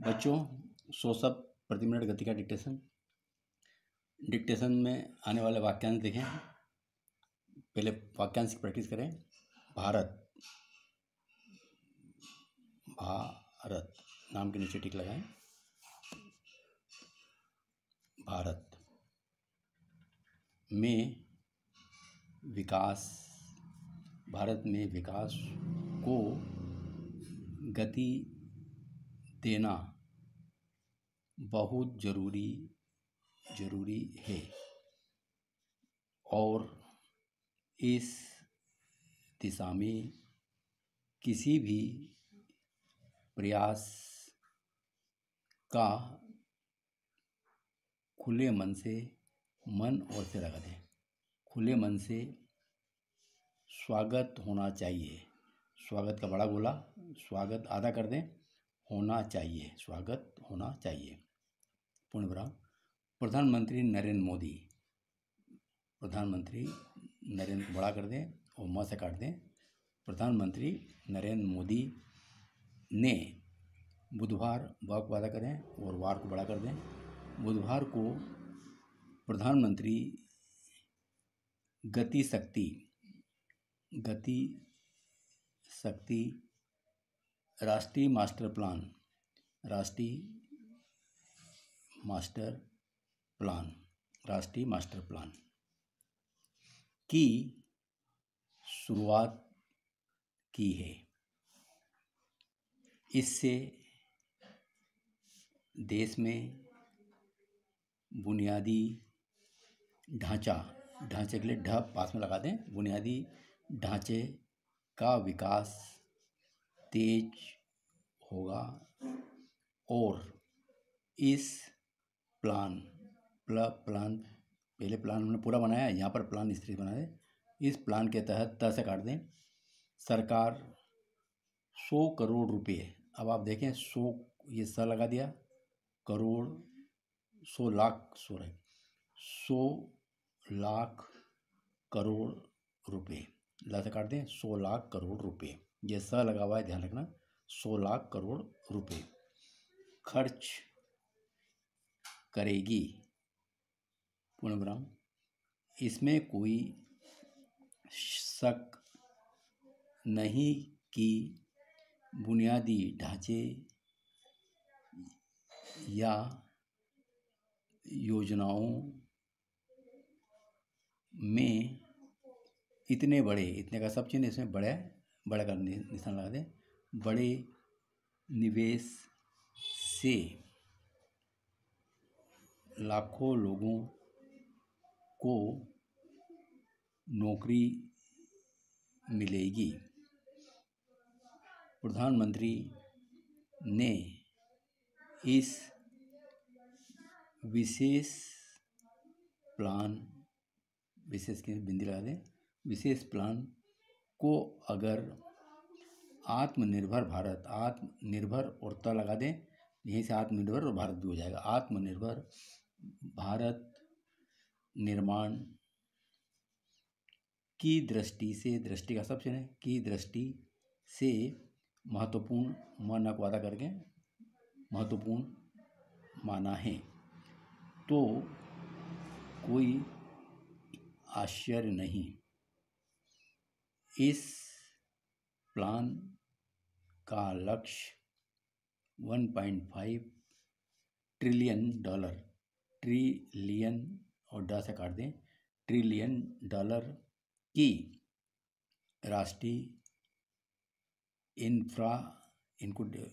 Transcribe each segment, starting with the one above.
बच्चों 100 शब्द प्रति मिनट गति का डिक्टेशन में आने वाले वाक्यांश देखें। पहले वाक्यांश की प्रैक्टिस करें। भारत, भारत नाम के नीचे टिक लगाएं। भारत में विकास, भारत में विकास को गति देना बहुत जरूरी है और इस दिशा में किसी भी प्रयास का खुले मन और से लगा दें। खुले मन से स्वागत होना चाहिए। स्वागत का बड़ा बोला, स्वागत आधा कर दें, होना चाहिए, स्वागत होना चाहिए। पूर्ण विराम। प्रधानमंत्री नरेंद्र मोदी, प्रधानमंत्री नरेंद्र को बड़ा कर दें और म से काट दें। प्रधानमंत्री नरेंद्र मोदी ने बुधवार, व को आधा करें और वार को बड़ा कर दें। बुधवार को प्रधानमंत्री गति शक्ति राष्ट्रीय मास्टर प्लान की शुरुआत की है। इससे देश में बुनियादी ढांचे के लिए ढ पास में लगा दें। बुनियादी ढांचे का विकास तेज होगा और इस प्लान पहले प्लान हमने पूरा बनाया, यहाँ पर प्लान इस तरह बना दें। इस प्लान के तहत त से काट दें। सरकार 100 करोड़ रुपए, अब आप देखें 100 ये स लगा दिया, करोड़ 100 लाख करोड़ रुपए, ला से काट दें 100 लाख करोड़ रुपए। ये स लगा हुआ है, ध्यान रखना। 100 लाख करोड़ रुपए खर्च करेगी। पूर्ण विराम। इसमें कोई शक नहीं कि बुनियादी ढांचे या योजनाओं में इतने का सब चीज़ इसमें बड़े का निशान लगा दें। बड़े निवेश से लाखों लोगों को नौकरी मिलेगी। प्रधानमंत्री ने इस विशेष की बिंदी लगा दें, विशेष प्लान को अगर आत्मनिर्भर और त लगा दें, यहीं से आत्मनिर्भर और भारत भी हो जाएगा। आत्मनिर्भर भारत निर्माण की दृष्टि का सब है, की दृष्टि से महत्वपूर्ण, माना को वादा करके महत्वपूर्ण माना है। तो कोई आश्चर्य नहीं, इस प्लान का लक्ष्य 1.5 ट्रिलियन और डा से काट दें, ट्रिलियन डॉलर की राष्ट्रीय इंफ्रास्ट्रक्चर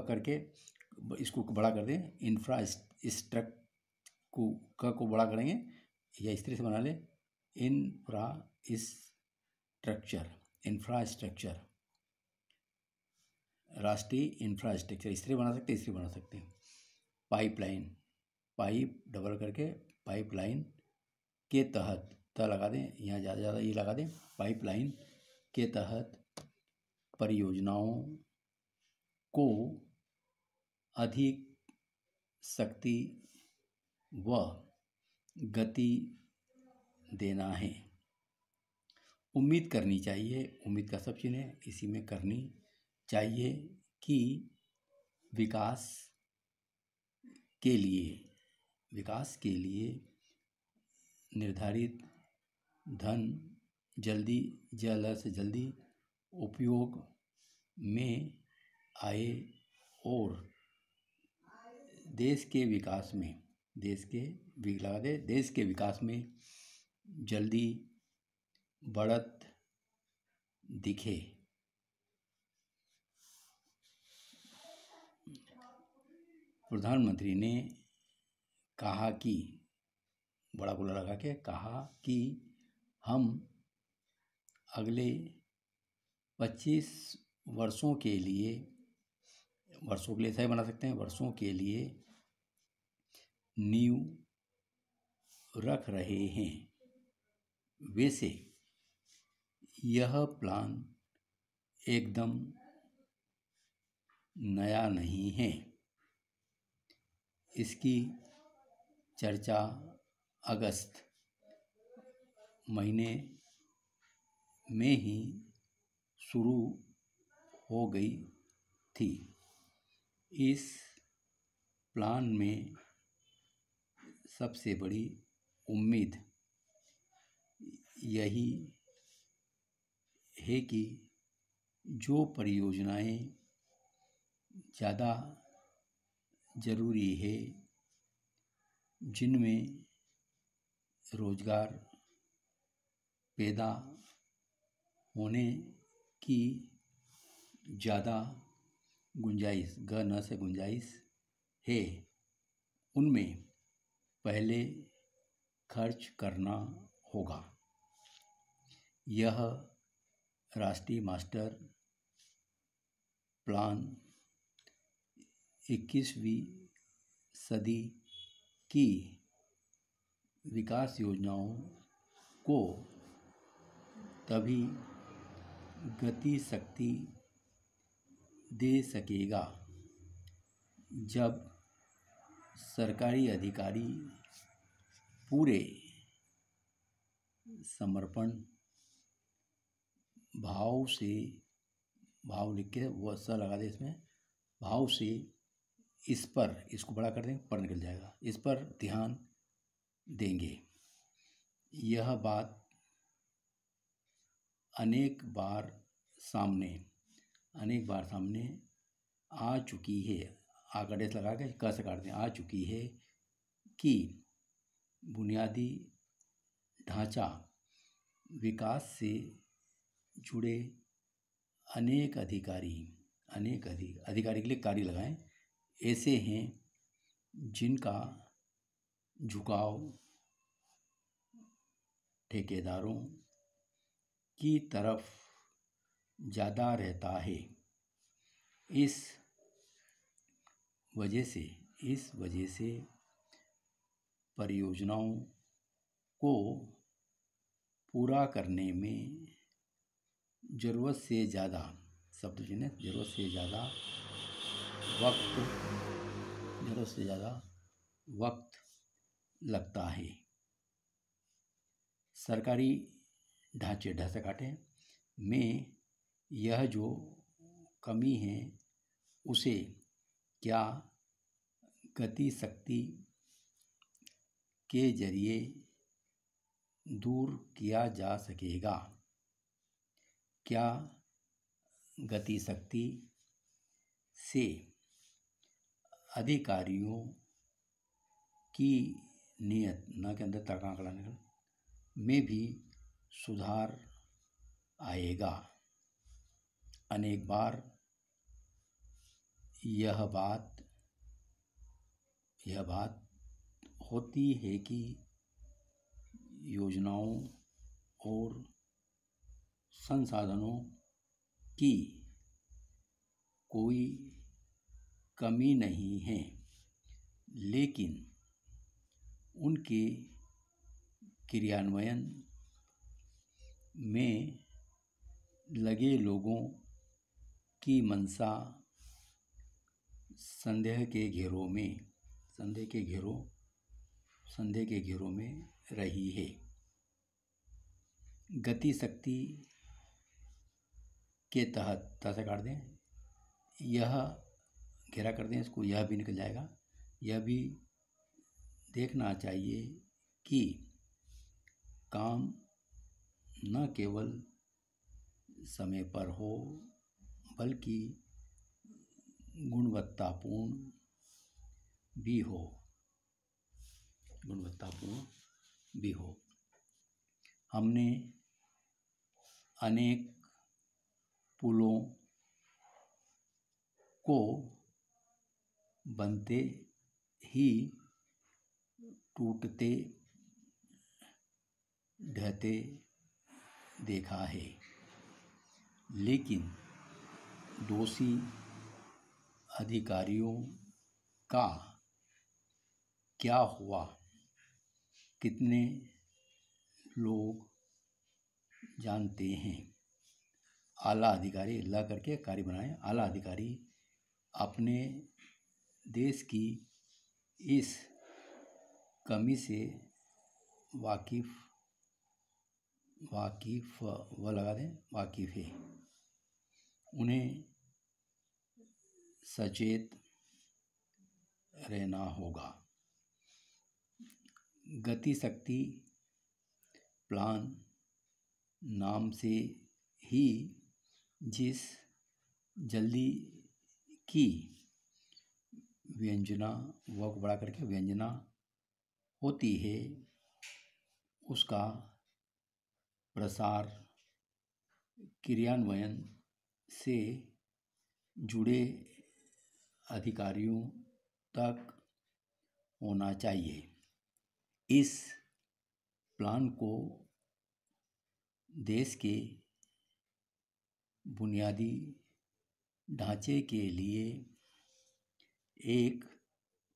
करके इसको बड़ा कर दें। इंफ्रास्ट्रक्चर को बड़ा करेंगे या इस तरह से बना लें, इंफ्रास्ट्रक्चर राष्ट्रीय इंफ्रास्ट्रक्चर, इस तरह बना सकते हैं, इस तरह बना सकते हैं। पाइपलाइन के तहत त लगा दें, यहाँ ज़्यादा ये लगा दें। पाइपलाइन के तहत परियोजनाओं को अधिक शक्ति व गति देना है उम्मीद करनी चाहिए, उम्मीद का सब चीज़ है, इसी में करनी चाहिए कि विकास विकास के लिए निर्धारित धन जल्द से जल्दी उपयोग में आए और देश के विकास में जल्दी बढ़त दिखे। प्रधानमंत्री ने कहा कि बड़ा गोला लगा के कहा कि हम अगले 25 वर्षों के लिए ऐसा ही बना सकते हैं, वर्षों के लिए नींव रख रहे हैं। वैसे यह प्लान एकदम नया नहीं है। इसकी चर्चा अगस्त महीने में ही शुरू हो गई थी। इस प्लान में सबसे बड़ी उम्मीद यही है कि जो परियोजनाएं ज़्यादा ज़रूरी है, जिनमें रोजगार पैदा होने की ज़्यादा गुंजाइश है, उनमें पहले खर्च करना होगा। यह राष्ट्रीय मास्टर प्लान 21वीं सदी की विकास योजनाओं को तभी गति शक्ति दे सकेगा जब सरकारी अधिकारी पूरे समर्पण भाव लिख के वो सा लगा दे, इसमें भाव से इसको बड़ा कर देंगे, पर निकल जाएगा, इस पर ध्यान देंगे। यह बात अनेक बार सामने आ चुकी है, आकड़ेस लगा के क से काट दें, आ चुकी है कि बुनियादी ढांचा विकास से जुड़े अनेक अधिकारी के लिए कार्य लगाएं ऐसे हैं जिनका झुकाव ठेकेदारों की तरफ ज़्यादा रहता है। इस वजह से परियोजनाओं को पूरा करने में ज़रूरत से ज़्यादा वक्त लगता है। सरकारी ढांचे में यह जो कमी है उसे क्या गति शक्ति के जरिए दूर किया जा सकेगा? क्या गति शक्ति से अधिकारियों की नियत के अंदर तड़का में भी सुधार आएगा? अनेक बार यह बात होती है कि योजनाओं और संसाधनों की कोई कमी नहीं है, लेकिन उनके क्रियान्वयन में लगे लोगों की मंशा संदेह के घेरों में रही है। गति शक्ति के तहत से काट दें, यह घेरा कर दें इसको, यह भी निकल जाएगा। यह भी देखना चाहिए कि काम न केवल समय पर हो बल्कि गुणवत्तापूर्ण भी हो, गुणवत्तापूर्ण भी हो। हमने अनेक पुलों को बनते ही टूटते ढहते देखा है, लेकिन दोषी अधिकारियों का क्या हुआ? कितने लोग जानते हैं? आला अधिकारी, ला करके कार्य बनाए, आला अधिकारी अपने देश की इस कमी से वाकिफ है। उन्हें सचेत रहना होगा। गति शक्ति प्लान नाम से ही जिस जल्दी की व्यंजना, व को बढ़ा करके व्यंजना होती है, उसका प्रसार क्रियान्वयन से जुड़े अधिकारियों तक होना चाहिए। इस प्लान को देश के बुनियादी ढांचे के लिए एक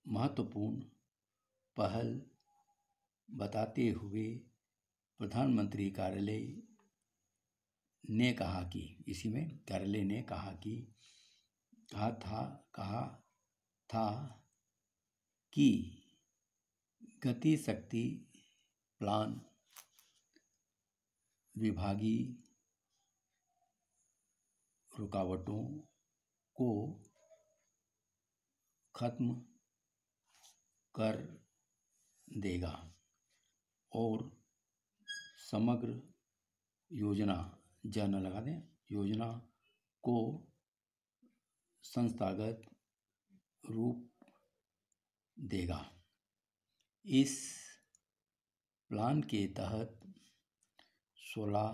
महत्वपूर्ण पहल बताते हुए प्रधानमंत्री कार्यालय ने कहा कि कहा था कि गति शक्ति प्लान विभागीय रुकावटों को खत्म कर देगा और समग्र योजना योजना को संस्थागत रूप देगा। इस प्लान के तहत 16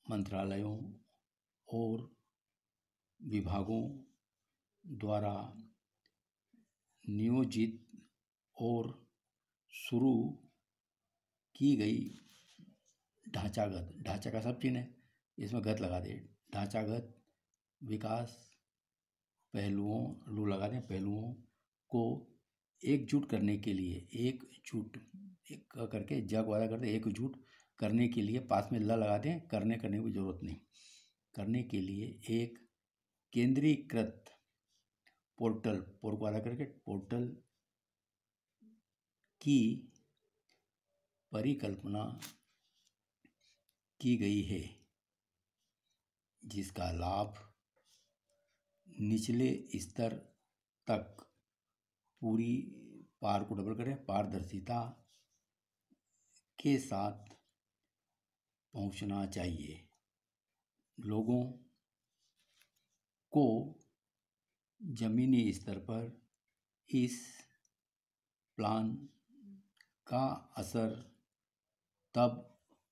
मंत्रालयों और विभागों द्वारा नियोजित और शुरू की गई ढांचा का सब चिन्ह है, इसमें गत लगा दे, ढांचागत विकास पहलुओं को एकजुट करने के लिए, एकजुट करने के लिए पास में ला लगा दें, करने की जरूरत नहीं, करने के लिए एक केंद्रीकृत पोर्टल की परिकल्पना की गई है, जिसका लाभ निचले स्तर तक पूरी पारदर्शिता के साथ पहुंचना चाहिए। लोगों को जमीनी स्तर पर इस प्लान का असर तब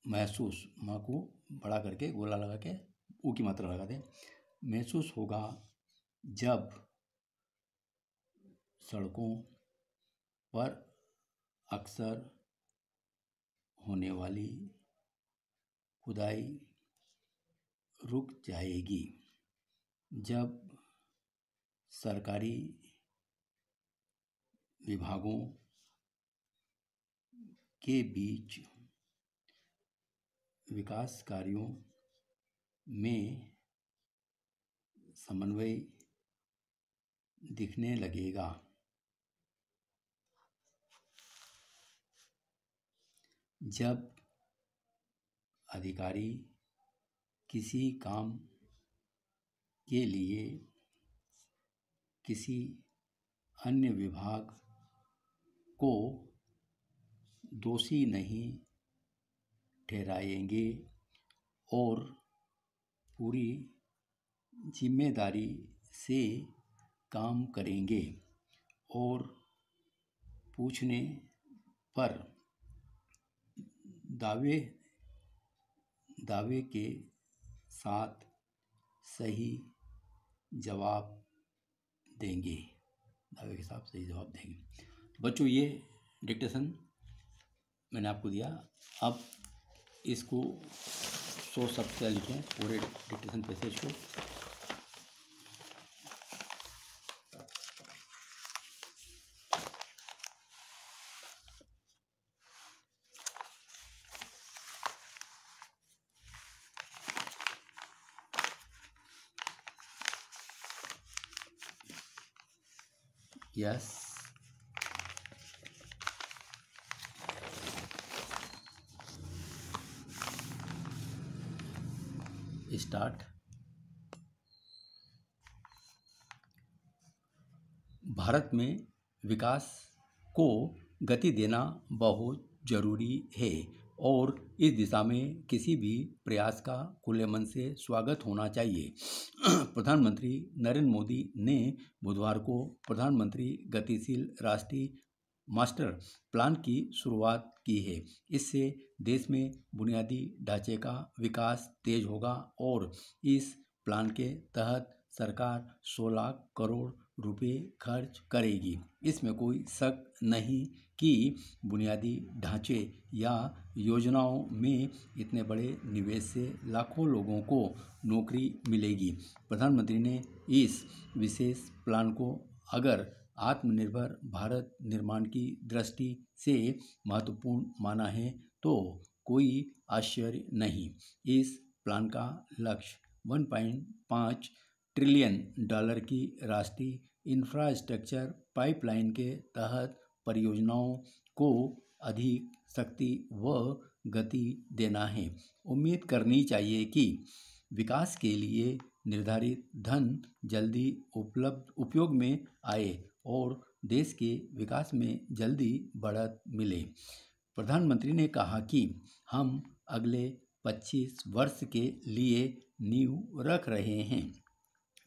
महसूस, माँ को बड़ा करके गोला लगा के ऊ की मात्रा लगा दें, महसूस होगा जब सड़कों पर अक्सर होने वाली खुदाई रुक जाएगी, जब सरकारी विभागों के बीच विकास कार्यों में समन्वय दिखने लगेगा, जब अधिकारी किसी काम के लिए किसी अन्य विभाग को दोषी नहीं ठहराएंगे और पूरी जिम्मेदारी से काम करेंगे और पूछने पर दावे के साथ सही जवाब देंगे। बच्चों, ये डिक्टेशन मैंने आपको दिया। अब इसको 100 शब्द से लिखें, पूरे डिक्टेशन पैसेज को। Yes, start. भारत में विकास को गति देना बहुत जरूरी है और इस दिशा में किसी भी प्रयास का खुले मन से स्वागत होना चाहिए। प्रधानमंत्री नरेंद्र मोदी ने बुधवार को प्रधानमंत्री गतिशील राष्ट्रीय मास्टर प्लान की शुरुआत की है। इससे देश में बुनियादी ढांचे का विकास तेज होगा और इस प्लान के तहत सरकार 100 लाख करोड़ रुपए खर्च करेगी। इसमें कोई शक नहीं कि बुनियादी ढांचे या योजनाओं में इतने बड़े निवेश से लाखों लोगों को नौकरी मिलेगी। प्रधानमंत्री ने इस विशेष प्लान को अगर आत्मनिर्भर भारत निर्माण की दृष्टि से महत्वपूर्ण माना है तो कोई आश्चर्य नहीं। इस प्लान का लक्ष्य 1.5 ट्रिलियन डॉलर की राष्ट्रीय इंफ्रास्ट्रक्चर पाइपलाइन के तहत परियोजनाओं को अधिक शक्ति व गति देना है। उम्मीद करनी चाहिए कि विकास के लिए निर्धारित धन जल्दी उपयोग में आए और देश के विकास में जल्दी बढ़त मिले। प्रधानमंत्री ने कहा कि हम अगले 25 वर्ष के लिए नींव रख रहे हैं।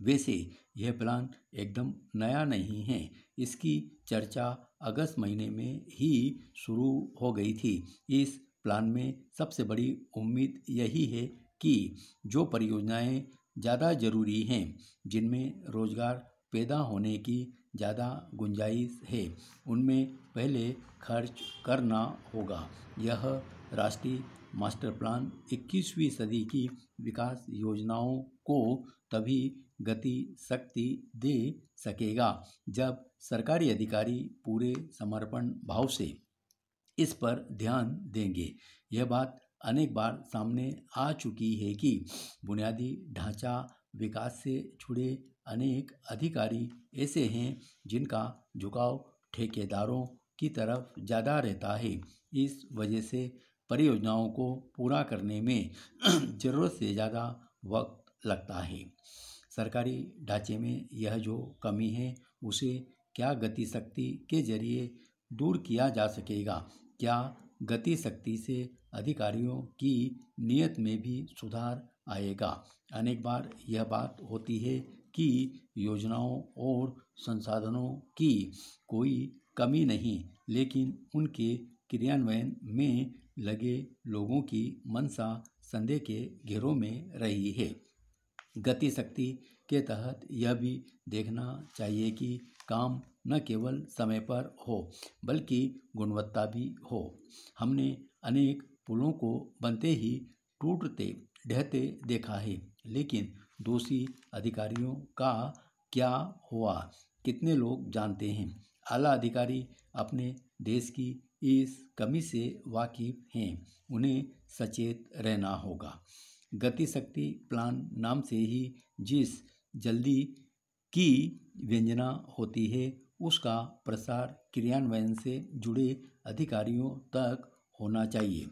वैसे यह प्लान एकदम नया नहीं है। इसकी चर्चा अगस्त महीने में ही शुरू हो गई थी। इस प्लान में सबसे बड़ी उम्मीद यही है कि जो परियोजनाएं ज़्यादा ज़रूरी हैं, जिनमें रोजगार पैदा होने की ज़्यादा गुंजाइश है, उनमें पहले खर्च करना होगा। यह राष्ट्रीय मास्टर प्लान 21वीं सदी की विकास योजनाओं को तभी गति शक्ति दे सकेगा जब सरकारी अधिकारी पूरे समर्पण भाव से इस पर ध्यान देंगे। यह बात अनेक बार सामने आ चुकी है कि बुनियादी ढांचा विकास से जुड़े अनेक अधिकारी ऐसे हैं जिनका झुकाव ठेकेदारों की तरफ ज़्यादा रहता है। इस वजह से परियोजनाओं को पूरा करने में ज़रूरत से ज़्यादा वक्त लगता है। सरकारी ढांचे में यह जो कमी है उसे क्या गति शक्ति के जरिए दूर किया जा सकेगा? क्या गति शक्ति से अधिकारियों की नीयत में भी सुधार आएगा? अनेक बार यह बात होती है कि योजनाओं और संसाधनों की कोई कमी नहीं, लेकिन उनके क्रियान्वयन में लगे लोगों की मंशा संदेह के घेरों में रही है। गति शक्ति के तहत यह भी देखना चाहिए कि काम न केवल समय पर हो बल्कि गुणवत्ता भी हो। हमने अनेक पुलों को बनते ही टूटते ढहते देखा है, लेकिन दोषी अधिकारियों का क्या हुआ कितने लोग जानते हैं? आला अधिकारी अपने देश की इस कमी से वाकिफ हैं। उन्हें सचेत रहना होगा। गति शक्ति प्लान नाम से ही जिस जल्दी की व्यंजना होती है उसका प्रसार क्रियान्वयन से जुड़े अधिकारियों तक होना चाहिए।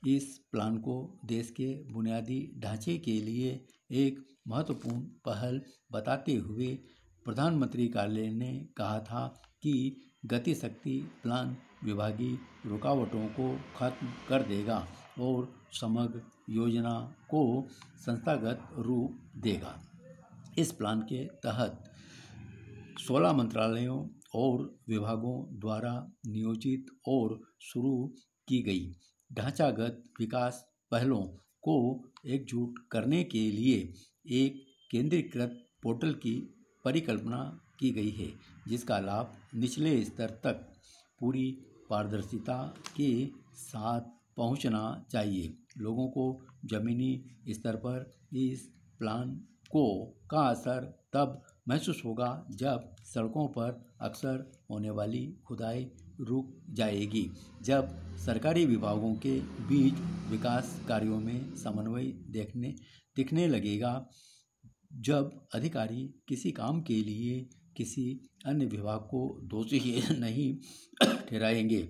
इस प्लान को देश के बुनियादी ढांचे के लिए एक महत्वपूर्ण पहल बताते हुए प्रधानमंत्री कार्यालय ने कहा था कि गति शक्ति प्लान विभागीय रुकावटों को खत्म कर देगा और समग्र योजना को संस्थागत रूप देगा। इस प्लान के तहत 16 मंत्रालयों और विभागों द्वारा नियोजित और शुरू की गई ढांचागत विकास पहलों को एकजुट करने के लिए एक केंद्रीकृत पोर्टल की परिकल्पना की गई है, जिसका लाभ निचले स्तर तक पूरी पारदर्शिता के साथ पहुंचना चाहिए। लोगों को जमीनी स्तर पर इस प्लान का असर तब महसूस होगा जब सड़कों पर अक्सर होने वाली खुदाई रुक जाएगी, जब सरकारी विभागों के बीच विकास कार्यों में समन्वय दिखने लगेगा, जब अधिकारी किसी काम के लिए किसी अन्य विभाग को दोषी नहीं ठहराएंगे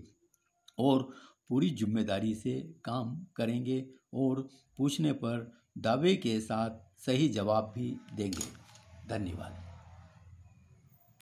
और पूरी जिम्मेदारी से काम करेंगे और पूछने पर दावे के साथ सही जवाब भी देंगे। धन्यवाद।